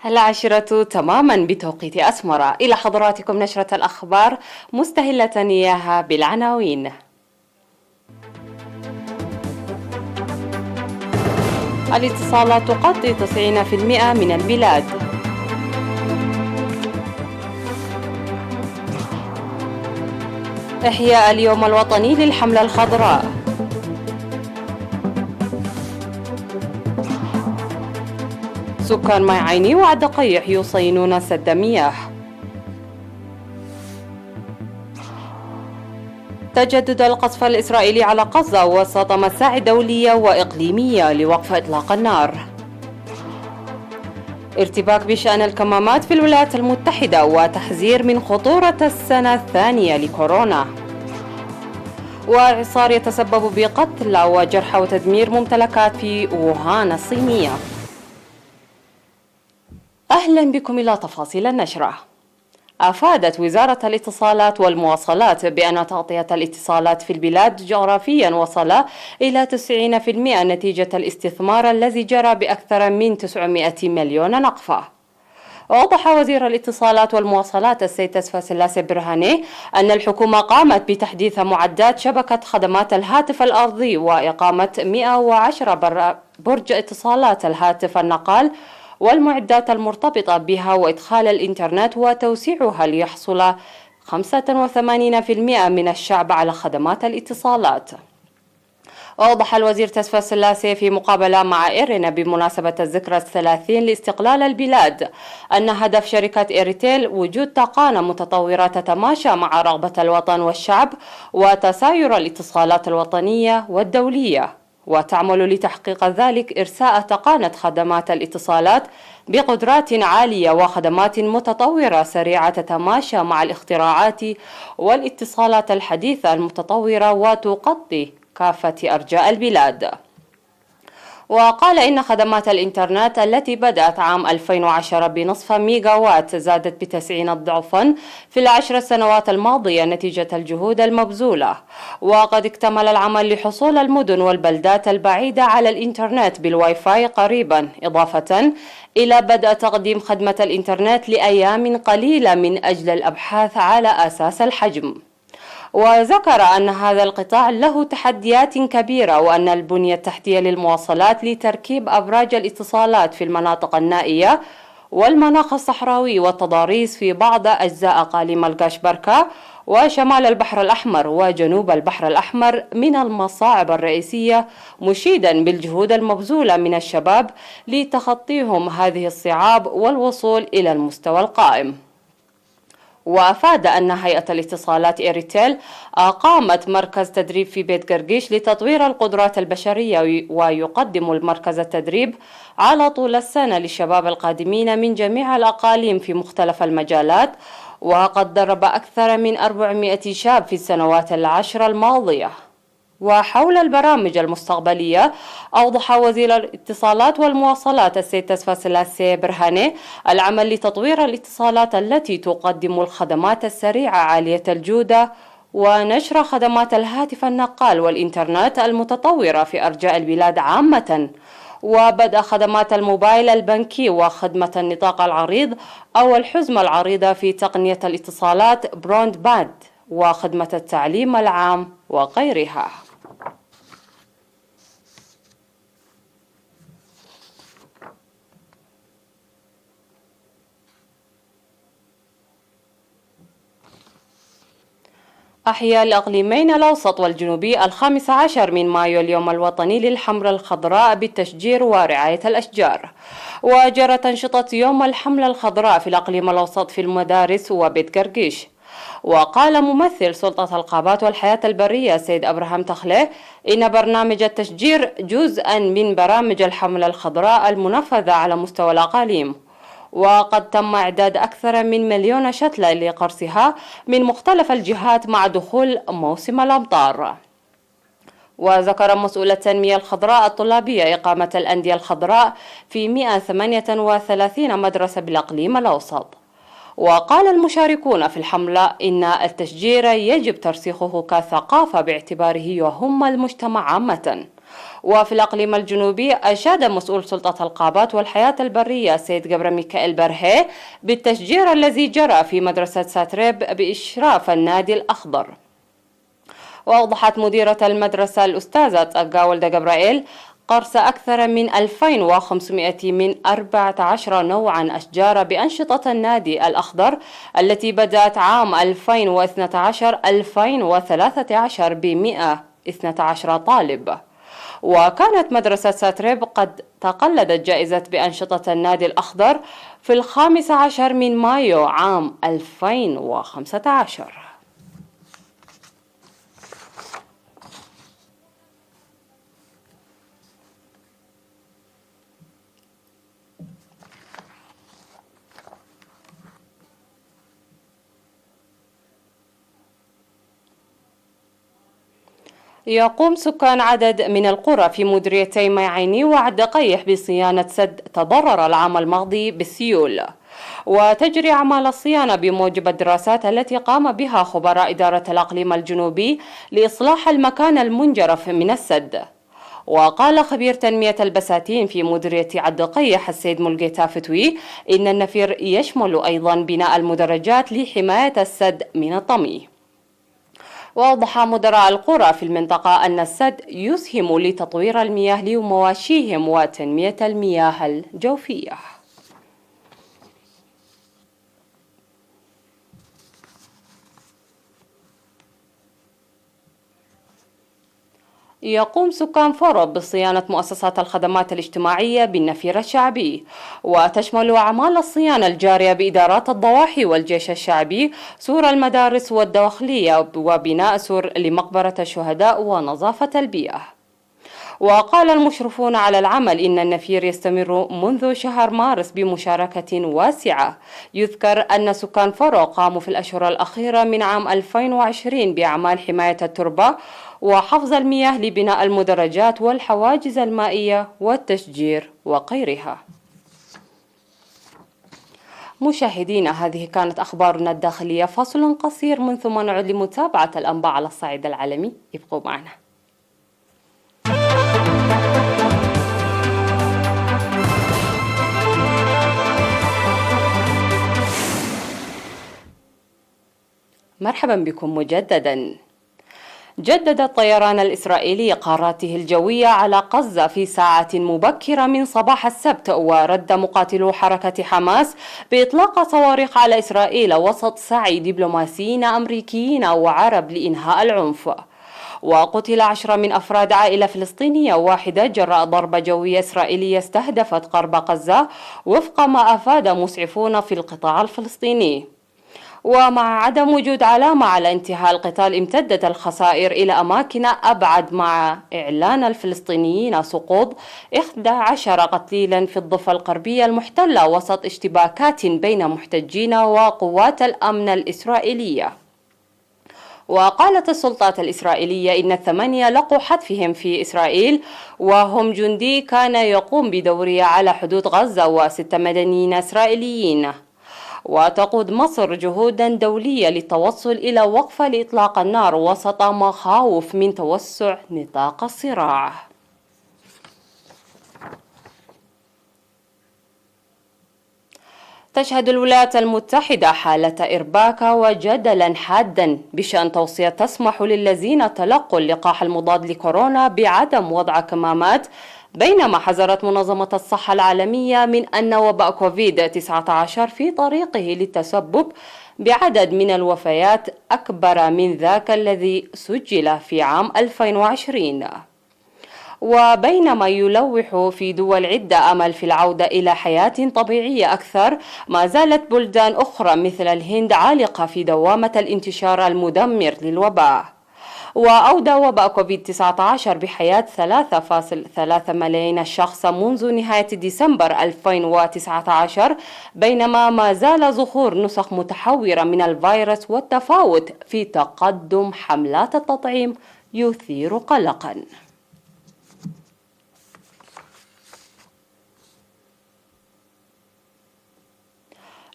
العاشرة تماما بتوقيت أسمر. إلى حضراتكم نشرة الأخبار مستهلة إياها بالعناوين. الاتصالات تغطي 90% من البلاد. إحياء اليوم الوطني للحملة الخضراء. سكان ماي عيني والدقيح يصينون سد مياه. تجدد القصف الإسرائيلي على غزة وسط مساعي دولية وإقليمية لوقف إطلاق النار. ارتباك بشأن الكمامات في الولايات المتحدة وتحذير من خطورة السنة الثانية لكورونا. وإعصار يتسبب بقتل وجرحى وتدمير ممتلكات في ووهان الصينية. أهلا بكم إلى تفاصيل النشرة. أفادت وزارة الاتصالات والمواصلات بأن تغطية الاتصالات في البلاد جغرافيا وصل إلى 90% نتيجة الاستثمار الذي جرى بأكثر من 900 مليون نقفة. أوضح وزير الاتصالات والمواصلات السيد تسفى سلاسي برهاني أن الحكومة قامت بتحديث معدات شبكة خدمات الهاتف الأرضي وإقامة 110 برج اتصالات الهاتف النقال والمعدات المرتبطة بها وإدخال الإنترنت وتوسيعها ليحصل 85% من الشعب على خدمات الاتصالات. أوضح الوزير تسفى سلاسي في مقابلة مع إيرنا بمناسبة الذكرى 30 لاستقلال البلاد أن هدف شركة إيرتيل وجود طاقة متطورة تتماشى مع رغبة الوطن والشعب وتساير الاتصالات الوطنية والدولية، وتعمل لتحقيق ذلك إرساء تقانة خدمات الاتصالات بقدرات عالية وخدمات متطورة سريعة تتماشى مع الاختراعات والاتصالات الحديثة المتطورة وتغطي كافة أرجاء البلاد. وقال إن خدمات الإنترنت التي بدأت عام 2010 بنصف ميجاوات زادت ب90 ضعفا في ال10 سنوات الماضية نتيجة الجهود المبذولة، وقد اكتمل العمل لحصول المدن والبلدات البعيدة على الإنترنت بالواي فاي قريبا، إضافة إلى بدء تقديم خدمة الإنترنت لأيام قليلة من أجل الأبحاث على أساس الحجم. وذكر أن هذا القطاع له تحديات كبيرة وأن البنية التحتية للمواصلات لتركيب أبراج الاتصالات في المناطق النائية والمناخ الصحراوي والتضاريس في بعض أجزاء أقاليم القشبركة وشمال البحر الأحمر وجنوب البحر الأحمر من المصاعب الرئيسية، مشيدا بالجهود المبذولة من الشباب لتخطيهم هذه الصعاب والوصول إلى المستوى القائم. وأفاد أن هيئة الاتصالات إيرتيل أقامت مركز تدريب في بيت قرقيش لتطوير القدرات البشرية، ويقدم المركز التدريب على طول السنة للشباب القادمين من جميع الأقاليم في مختلف المجالات، وقد درب أكثر من 400 شاب في السنوات ال10 الماضية. وحول البرامج المستقبلية، أوضح وزير الاتصالات والمواصلات السيد تسفى سلاسي برهاني العمل لتطوير الاتصالات التي تقدم الخدمات السريعة عالية الجودة ونشر خدمات الهاتف النقال والإنترنت المتطورة في أرجاء البلاد عامة، وبدء خدمات الموبايل البنكي وخدمة النطاق العريض أو الحزمة العريضة في تقنية الاتصالات بروند باند وخدمة التعليم العام وغيرها. أحيا الإقليمين الأوسط والجنوبي 15 من مايو اليوم الوطني للحملة الخضراء بالتشجير ورعاية الأشجار. وجرت أنشطة يوم الحملة الخضراء في الإقليم الأوسط في المدارس وبيت قرقيش. وقال ممثل سلطة الغابات والحياة البرية سيد أبراهام تخلي إن برنامج التشجير جزءا من برامج الحملة الخضراء المنفذة على مستوى الأقاليم، وقد تم إعداد أكثر من 1,000,000 شتلة لقرصها من مختلف الجهات مع دخول موسم الأمطار. وذكر مسؤول التنمية الخضراء الطلابية إقامة الأندية الخضراء في 138 مدرسة بالإقليم الأوسط. وقال المشاركون في الحملة إن التشجير يجب ترسيخه كثقافة باعتباره يهم المجتمع عامة، وفي الأقليم الجنوبي أشاد مسؤول سلطة الغابات والحياة البرية سيد جبر ميكائيل برهي بالتشجير الذي جرى في مدرسة ساتريب بإشراف النادي الأخضر. وأوضحت مديرة المدرسة الأستاذة أجاولدا جبرائيل قرص أكثر من 2500 من 14 نوعا أشجار بأنشطة النادي الأخضر التي بدأت عام 2012-2013 ب 112 طالب. وكانت مدرسة ساتريب قد تقلدت جائزة بأنشطة النادي الأخضر في 15 من مايو عام 2015. يقوم سكان عدد من القرى في مديريتي ميعيني وعدقيح بصيانة سد تضرر العام الماضي بالسيول، وتجري أعمال الصيانة بموجب الدراسات التي قام بها خبراء إدارة الأقليم الجنوبي لإصلاح المكان المنجرف من السد. وقال خبير تنمية البساتين في مديرية عدقيح السيد ملقيتا فتوي إن النفير يشمل أيضا بناء المدرجات لحماية السد من الطمي. وأوضح مدراء القرى في المنطقة أن السد يسهم لتطوير المياه لمواشيهم وتنمية المياه الجوفية. يقوم سكان فورب بصيانة مؤسسات الخدمات الاجتماعية بالنفير الشعبي، وتشمل أعمال الصيانة الجارية بإدارات الضواحي والجيش الشعبي، سور المدارس والداخلية، وبناء سور لمقبرة الشهداء ونظافة البيئة. وقال المشرفون على العمل إن النفير يستمر منذ شهر مارس بمشاركة واسعة. يذكر أن سكان فورو قاموا في الأشهر الأخيرة من عام 2020 بأعمال حماية التربة وحفظ المياه لبناء المدرجات والحواجز المائية والتشجير وغيرها. مشاهدينا، هذه كانت أخبارنا الداخلية. فاصل قصير من ثم نعود لمتابعة الأنباء على الصعيد العالمي. ابقوا معنا. مرحبا بكم مجددا. جدد الطيران الإسرائيلي قاراته الجوية على غزة في ساعات مبكرة من صباح السبت، ورد مقاتلو حركة حماس بإطلاق صواريخ على إسرائيل وسط سعي دبلوماسيين أمريكيين وعرب لإنهاء العنف. وقتل 10 من أفراد عائلة فلسطينية واحدة جراء ضربة جوية إسرائيلية استهدفت غرب غزة، وفق ما أفاد مسعفون في القطاع الفلسطيني. ومع عدم وجود علامة على انتهاء القتال، امتدت الخسائر إلى أماكن أبعد، مع إعلان الفلسطينيين سقوط 11 قتيلا في الضفة الغربية المحتلة وسط اشتباكات بين محتجين وقوات الأمن الإسرائيلية. وقالت السلطات الإسرائيلية إن 8 لقوا حتفهم في إسرائيل، وهم جندي كان يقوم بدورية على حدود غزة و6 مدنيين إسرائيليين. وتقود مصر جهودا دولية للتوصل إلى وقفة لإطلاق النار وسط مخاوف من توسع نطاق الصراع. تشهد الولايات المتحدة حالة إرباك وجدلا حادا بشأن توصية تسمح للذين تلقوا اللقاح المضاد لكورونا بعدم وضع كمامات، بينما حذرت منظمة الصحة العالمية من أن وباء كوفيد-19 في طريقه للتسبب بعدد من الوفيات أكبر من ذاك الذي سجل في عام 2020. وبينما يلوح في دول عدة أمل في العودة إلى حياة طبيعية أكثر، ما زالت بلدان أخرى مثل الهند عالقة في دوامة الانتشار المدمر للوباء. وأودى وباء كوفيد-19 بحياة 3.3 ملايين شخص منذ نهاية ديسمبر 2019، بينما ما زال ظهور نسخ متحورة من الفيروس والتفاوت في تقدم حملات التطعيم يثير قلقا.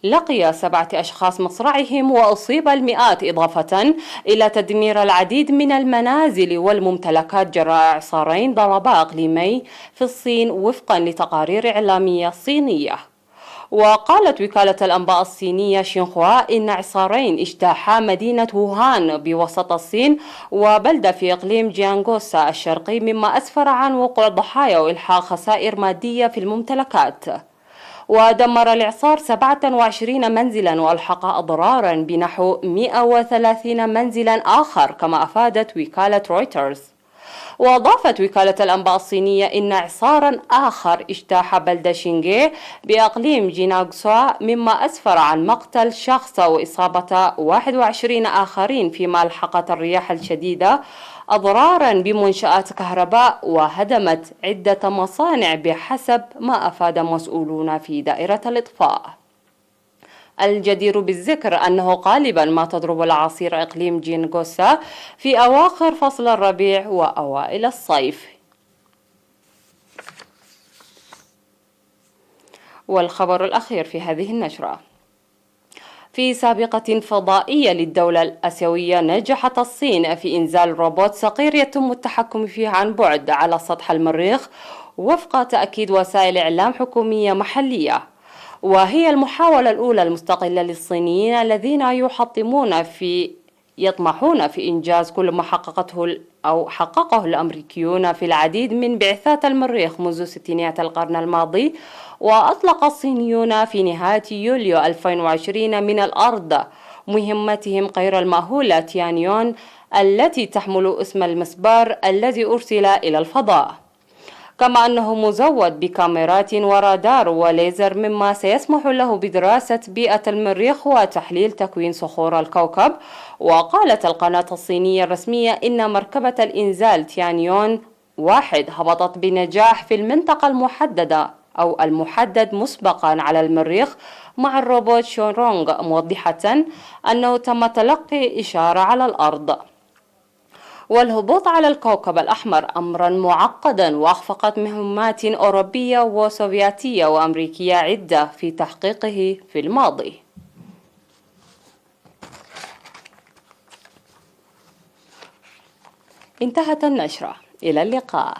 لقي 7 أشخاص مصرعهم وأصيب المئات، إضافة إلى تدمير العديد من المنازل والممتلكات جراء إعصارين ضربا إقليمي في الصين وفقا لتقارير إعلامية صينية. وقالت وكالة الأنباء الصينية شينخوا إن إعصارين اجتاحا مدينة ووهان بوسط الصين وبلدة في إقليم جيانغوسا الشرقي، مما أسفر عن وقوع ضحايا وإلحاق خسائر مادية في الممتلكات. ودمر الإعصار 27 منزلا وألحق أضرارا بنحو 130 منزلا آخر، كما أفادت وكالة رويترز. وأضافت وكالة الأنباء الصينية إن إعصارا آخر اجتاح بلدة شينغي بأقليم جينغسوا، مما أسفر عن مقتل شخص وإصابة 21 آخرين، فيما ألحقت الرياح الشديدة أضرارا بمنشآت كهرباء وهدمت عدة مصانع بحسب ما أفاد مسؤولون في دائرة الإطفاء. الجدير بالذكر أنه غالبا ما تضرب الأعاصير إقليم جينغوسا في أواخر فصل الربيع وأوائل الصيف. والخبر الأخير في هذه النشرة: في سابقة فضائية للدولة الآسيوية، نجحت الصين في إنزال روبوت صغير يتم التحكم فيه عن بعد على سطح المريخ وفق تأكيد وسائل إعلام حكومية محلية. وهي المحاولة الأولى المستقلة للصينيين الذين يطمحون في إنجاز كل ما حققه الأمريكيون في العديد من بعثات المريخ منذ ستينيات القرن الماضي. وأطلق الصينيون في نهاية يوليو 2020 من الأرض مهمتهم غير المأهولة تيانيون، التي تحمل اسم المسبار الذي أرسل إلى الفضاء، كما أنه مزود بكاميرات ورادار وليزر، مما سيسمح له بدراسة بيئة المريخ وتحليل تكوين صخور الكوكب. وقالت القناة الصينية الرسمية إن مركبة الإنزال تيانيون 1 هبطت بنجاح في المنطقة المحدد مسبقا على المريخ مع الروبوت شورونغ، موضحة أنه تم تلقي إشارة على الأرض. والهبوط على الكوكب الأحمر أمرا معقدا، وأخفقت مهمات أوروبية وسوفيتية وأمريكية عدة في تحقيقه في الماضي. انتهت النشرة، إلى اللقاء.